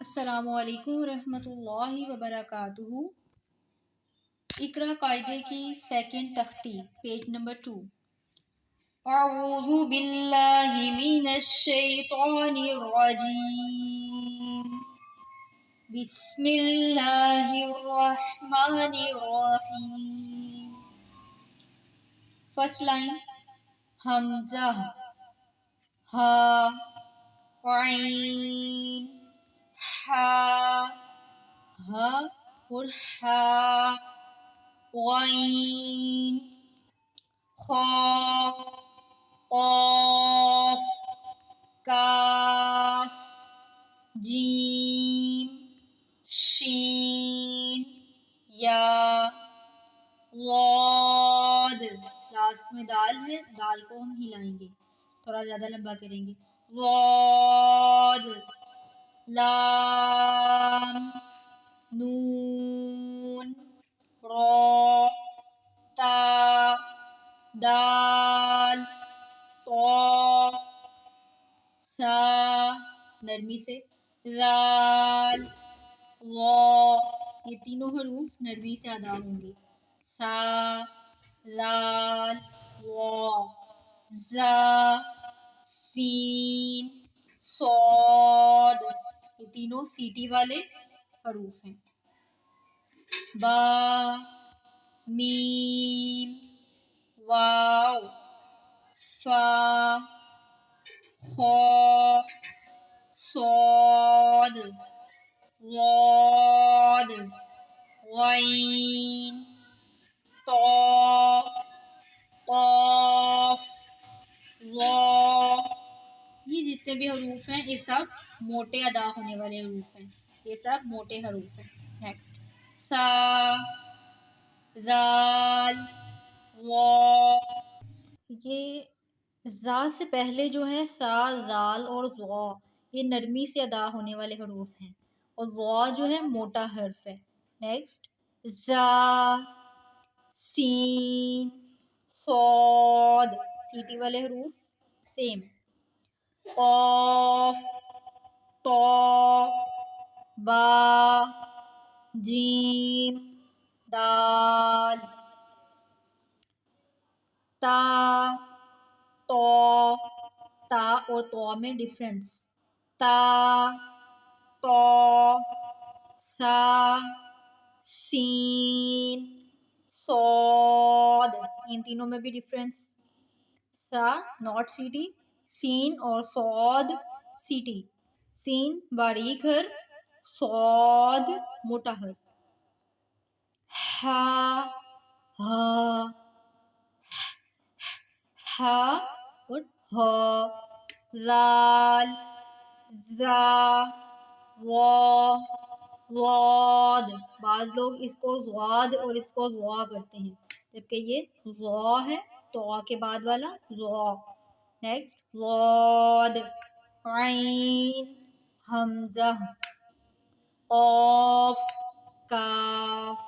السلام علیکم ورحمۃ اللہ وبرکاتہ۔ اقرا قاعدے کی سیکنڈ تختی، پیج نمبر 2۔ اعوذ باللہ من الشیطان الرجیم، بسم اللہ الرحمن الرحیم۔ فرسٹ لائن، حمزہ، ہا، عین، ہا، ہا اور ہا، غین، خا، قاف، کاف، جیم، شین، یا، غاد۔ لاسٹ میں دال ہے، دال کو ہم ہلائیں گے، تھوڑا زیادہ لمبا کریں گے۔ غاد، لام، نون، را، تا، دال، طا، سا، نرمی سے، ذال، ظا۔ یہ تینوں حروف نرمی سے ادا ہوں گے۔ سا، ذال، ظا، زا، سین، صاد۔ یہ تینوں سیٹی والے حروف ہیں۔ با، میم، واو، فا، خا، صاد، ضاد، غین، طا، قاف، ظا۔ یہ جتنے بھی حروف ہیں یہ سب موٹے ادا ہونے والے حروف ہیں، یہ سب موٹے حروف ہیں۔ نیکسٹ، سا، ذال، وا۔ یہ زا سے پہلے جو ہے سا، ذال اور ظا، یہ نرمی سے ادا ہونے والے حروف ہیں، اور ظا جو ہے موٹا حرف ہے۔ نیکسٹ، زا، سین، صاد، سیٹی والے حروف سیم۔ قاف، طا، با، جیم، دال، تا، طا۔ تا اور طا میں ڈفرنس، تا، طا، سا، سین، صاد۔ ان تینوں میں بھی ڈفرنس، سا ناٹ سیٹی، سین اور صاد سیٹی، سین باریک حرف، صاد موٹا حرف۔ ہا، ہا، ہا اور ہا، ذال، زا، وا، ضاد۔ بعض لوگ اس کو ضاد اور اس کو ضا پڑھتے ہیں، جبکہ یہ ضا ہے، طا کے بعد والا ضا۔ نیکسٹ، ضاد، عین، حمزہ، قاف، کاف۔